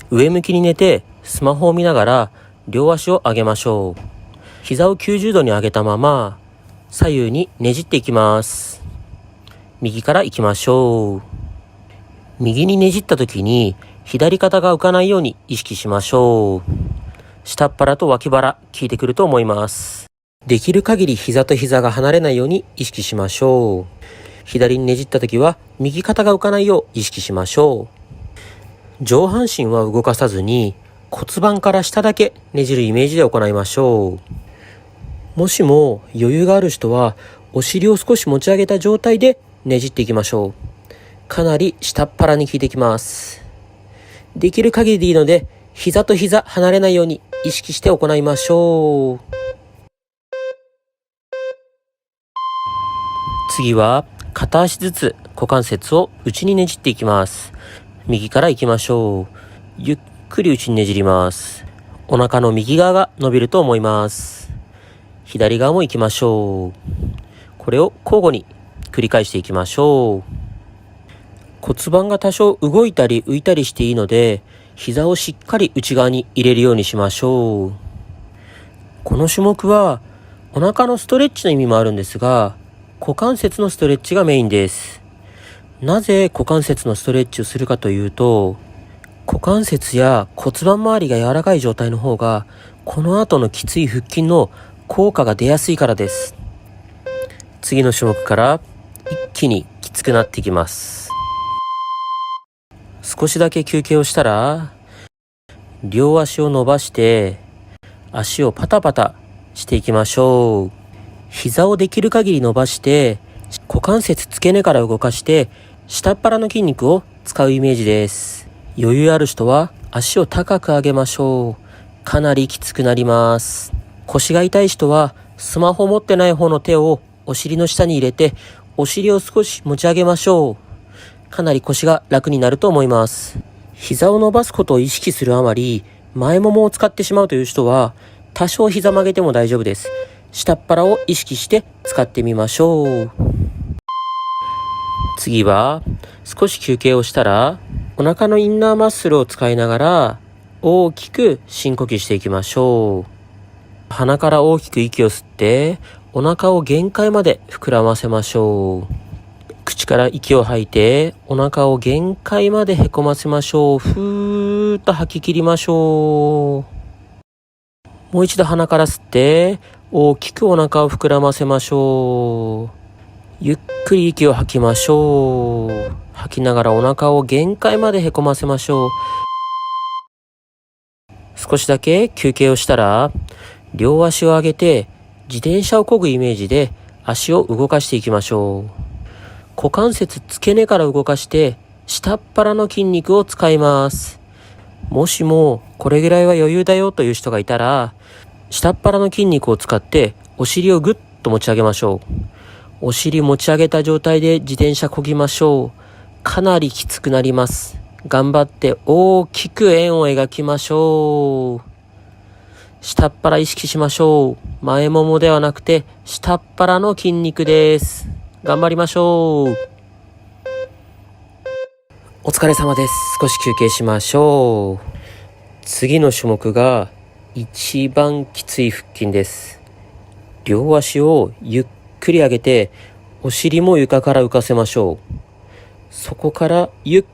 上向きに寝てスマホを見ながら両足を上げましょう。膝を90度に上げたまま左右にねじっていきます。右から行きましょう。右にねじった時に左肩が浮かないように意識しましょう。下っ腹と脇腹効いてくると思います。できる限り膝と膝が離れないように意識しましょう。左にねじった時は右肩が浮かないよう意識しましょう。上半身は動かさずに骨盤から下だけねじるイメージで行いましょう。もしも余裕がある人はお尻を少し持ち上げた状態でねじっていきましょう。かなり下っ腹に効いてきます。できる限りでいいので膝と膝離れないように意識して行いましょう。次は片足ずつ股関節を内にねじっていきます。右から行きましょう。ゆっくり内にねじります。お腹の右側が伸びると思います。左側も行きましょう。これを交互に繰り返していきましょう。骨盤が多少動いたり浮いたりしていいので、膝をしっかり内側に入れるようにしましょう。この種目はお腹のストレッチの意味もあるんですが、股関節のストレッチがメインです。なぜ股関節のストレッチをするかというと、股関節や骨盤周りが柔らかい状態の方が、この後のきつい腹筋の効果が出やすいからです。次の種目から一気にきつくなっていきます。少しだけ休憩をしたら、両足を伸ばして足をパタパタしていきましょう。膝をできる限り伸ばして股関節付け根から動かして下っ腹の筋肉を使うイメージです。余裕ある人は足を高く上げましょう。かなりきつくなります。腰が痛い人はスマホ持ってない方の手をお尻の下に入れてお尻を少し持ち上げましょう。かなり腰が楽になると思います。膝を伸ばすことを意識するあまり前ももを使ってしまうという人は多少膝曲げても大丈夫です。下っ腹を意識して使ってみましょう。次は少し休憩をしたらお腹のインナーマッスルを使いながら大きく深呼吸していきましょう。鼻から大きく息を吸ってお腹を限界まで膨らませましょう。口から息を吐いてお腹を限界までへこませましょう。ふーっと吐き切りましょう。もう一度鼻から吸って大きくお腹を膨らませましょう。ゆっくり息を吐きましょう。吐きながらお腹を限界までへこませましょう。少しだけ休憩をしたら両足を上げて自転車を漕ぐイメージで足を動かしていきましょう。股関節付け根から動かして下っ腹の筋肉を使います。もしもこれぐらいは余裕だよという人がいたら下っ腹の筋肉を使ってお尻をぐっと持ち上げましょう。お尻持ち上げた状態で自転車漕ぎましょう。かなりきつくなります。頑張って大きく円を描きましょう。下っ腹意識しましょう。前ももではなくて下っ腹の筋肉です。頑張りましょう。お疲れ様です。少し休憩しましょう。次の種目が一番きつい腹筋です。両足をゆっくり上げてお尻も床から浮かせましょう。そこからゆっ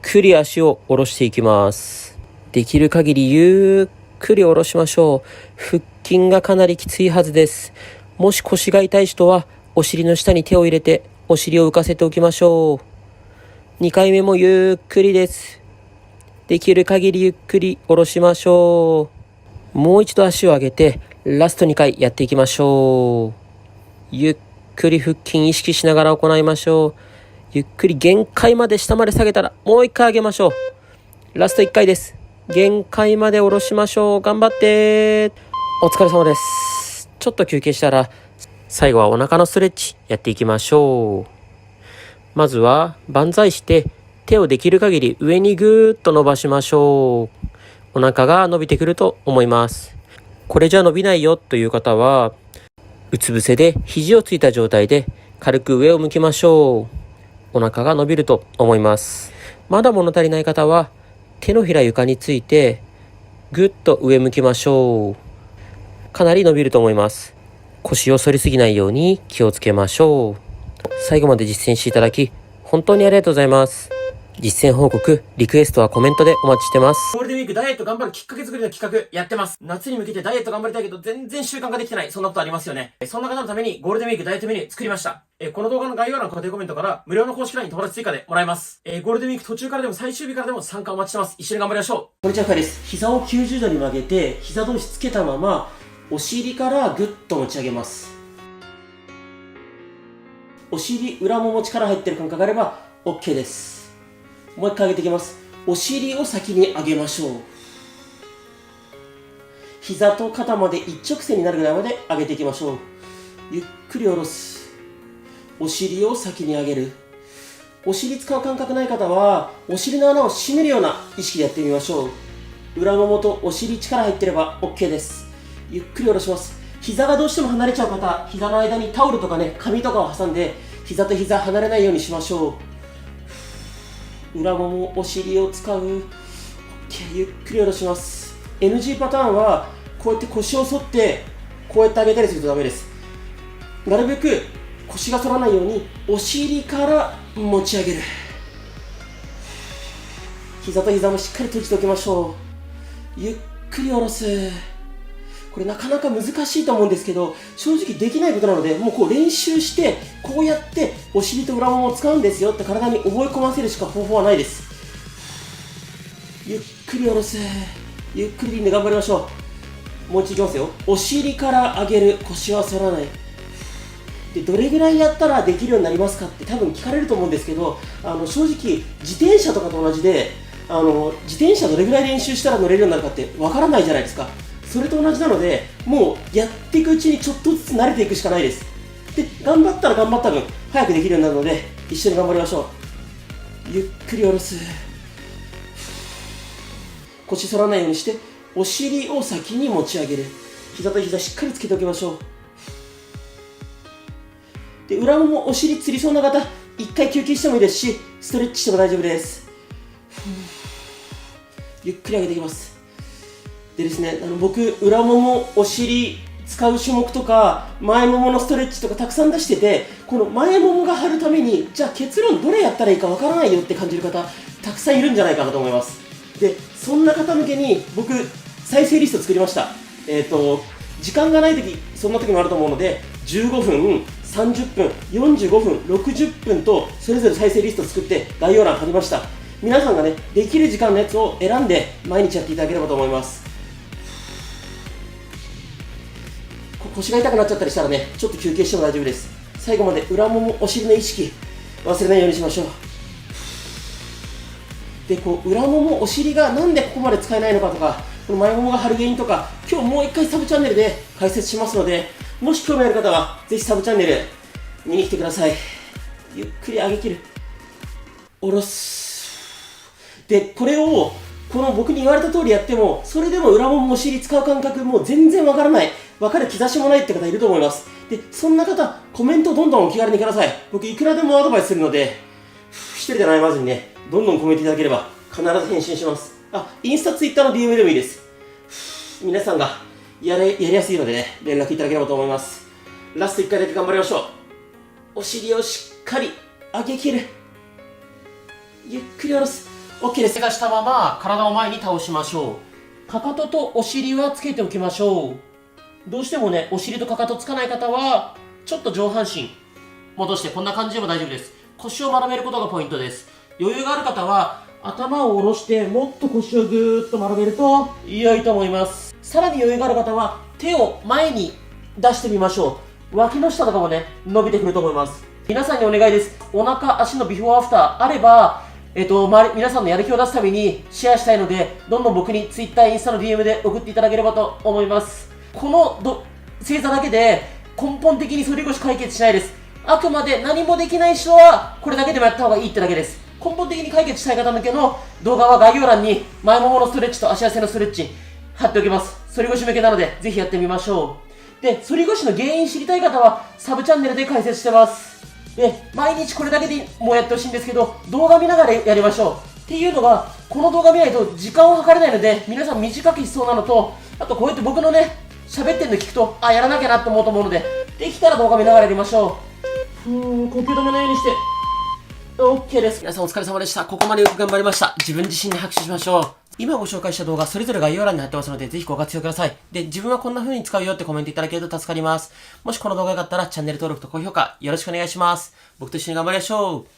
くり足を下ろしていきます。できる限りゆっくり下ろしましょう。腹筋がかなりきついはずです。もし腰が痛い人はお尻の下に手を入れてお尻を浮かせておきましょう。2回目もゆっくりです。できる限りゆっくり下ろしましょう。もう一度足を上げてラスト2回やっていきましょう。ゆっくり腹筋意識しながら行いましょう。ゆっくり限界まで下まで下げたらもう1回上げましょう。ラスト1回です。限界まで下ろしましょう。頑張って。お疲れ様です。ちょっと休憩したら最後はお腹のストレッチやっていきましょう。まずは万歳して手をできる限り上にぐーっと伸ばしましょう。お腹が伸びてくると思います。これじゃ伸びないよという方はうつ伏せで肘をついた状態で軽く上を向きましょう。お腹が伸びると思います。まだ物足りない方は手のひら床について、ぐっと上向きましょう。かなり伸びると思います。腰を反りすぎないように気をつけましょう。最後まで実践していただき、本当にありがとうございます。実践報告、リクエストはコメントでお待ちしてます。ゴールデンウィークダイエット頑張るきっかけ作りの企画やってます。夏に向けてダイエット頑張りたいけど全然習慣ができてない。そんなことありますよね。そんな方のためにゴールデンウィークダイエットメニュー作りました。この動画の概要欄固定コメントから無料の公式 LINE 友達追加でもらえます。ゴールデンウィーク途中からでも最終日からでも参加お待ちしてます。一緒に頑張りましょう。こんにちは、深井です。膝を90度に曲げて、膝同士つけたまま、お尻からぐっと持ち上げます。お尻裏もも力入ってる感覚があれば OK です。もう一回上げていきます。お尻を先に上げましょう。膝と肩まで一直線になるぐらいまで上げていきましょう。ゆっくり下ろす。お尻を先に上げる。お尻使う感覚ない方はお尻の穴を締めるような意識でやってみましょう。裏ももとお尻力入ってれば OK です。ゆっくり下ろします。膝がどうしても離れちゃう方、膝の間にタオルとかね、紙とかを挟んで膝と膝離れないようにしましょう。裏もも、お尻を使う。OK、ゆっくり下ろします。NG パターンはこうやって腰を反ってこうやって上げたりするとダメです。なるべく腰が反らないようにお尻から持ち上げる。膝と膝もしっかり閉じておきましょう。ゆっくり下ろす。これなかなか難しいと思うんですけど、正直できないことなので、もうこう練習してこうやってお尻と裏ももを使うんですよって体に覚え込ませるしか方法はないです。ゆっくり下ろす。ゆっくりでいいんで頑張りましょう。もう一度いきますよ。お尻から上げる。腰は反らない。でどれぐらいやったらできるようになりますかって多分聞かれると思うんですけど、正直自転車とかと同じで、自転車どれぐらい練習したら乗れるようになるかってわからないじゃないですか。それと同じなので、もうやっていくうちにちょっとずつ慣れていくしかないです。で頑張ったら頑張った分早くできるようになるので、一緒に頑張りましょう。ゆっくり下ろす。腰反らないようにしてお尻を先に持ち上げる。膝と膝しっかりつけておきましょう。で裏ももお尻つりそうな方、一回休憩してもいいですし、ストレッチしても大丈夫です。ゆっくり上げていきます。でですね、僕裏ももお尻使う種目とか前もものストレッチとかたくさん出してて、この前ももが張るためにじゃあ結論どれやったらいいかわからないよって感じる方たくさんいるんじゃないかなと思います。でそんな方向けに僕再生リスト作りました。時間がない時、そんな時もあると思うので、15分、30分、45分、60分とそれぞれ再生リスト作って概要欄貼りました。皆さんがね、できる時間のやつを選んで毎日やっていただければと思います。腰が痛くなっちゃったりしたらね、ちょっと休憩しても大丈夫です。最後まで裏ももお尻の意識忘れないようにしましょう。でこう裏ももお尻がなんでここまで使えないのかとか、この前ももが張る原因とか、今日もう一回サブチャンネルで解説しますので、もし興味ある方はぜひサブチャンネル見に来てください。ゆっくり上げきる。下ろす。でこれをこの僕に言われた通りやっても、それでも裏ももお尻使う感覚もう全然わからない、わかる兆しもないって方いると思います。でそんな方、コメントどんどんお気軽にください。僕いくらでもアドバイスするので、一人で悩まずにね、どんどんコメントいただければ必ず返信します。インスタ、ツイッターの DM でもいいです。皆さんがやりやすいのでね、連絡いただければと思います。ラスト1回だけ頑張りましょう。お尻をしっかり上げきる。ゆっくり下ろす。 OK です。手がしたまま体を前に倒しましょう。かかととお尻はつけておきましょう。どうしてもね、お尻とかかとつかない方はちょっと上半身戻してこんな感じでも大丈夫です。腰を丸めることがポイントです。余裕がある方は頭を下ろしてもっと腰をぐーっと丸めると良いと思います。さらに余裕がある方は手を前に出してみましょう。脇の下とかもね、伸びてくると思います。皆さんにお願いです。お腹、足のビフォーアフターあれば、皆さんのやる気を出すためにシェアしたいので、どんどん僕に Twitter、インスタの DM で送っていただければと思います。この正座だけで根本的に反り腰解決しないです。あくまで何もできない人はこれだけでもやった方がいいってだけです。根本的に解決したい方向けの動画は概要欄に前もものストレッチと足痩せのストレッチ貼っておきます。反り腰向けなのでぜひやってみましょう。で、反り腰の原因知りたい方はサブチャンネルで解説してます。で、毎日これだけでもやってほしいんですけど、動画見ながらやりましょっていうのが、この動画見ないと時間を計れないので、皆さん短くしそうなのと、あとこうやって僕のね、喋ってるの聞くと、あ、やらなきゃなって思うと思うので、できたら動画見ながらやりましょう。コンピューター見ないようにして。OK です。皆さんお疲れ様でした。ここまでよく頑張りました。自分自身に拍手しましょう。今ご紹介した動画、それぞれ概要欄に貼ってますので、ぜひご活用ください。で、自分はこんな風に使うよってコメントいただけると助かります。もしこの動画が良かったら、チャンネル登録と高評価、よろしくお願いします。僕と一緒に頑張りましょう。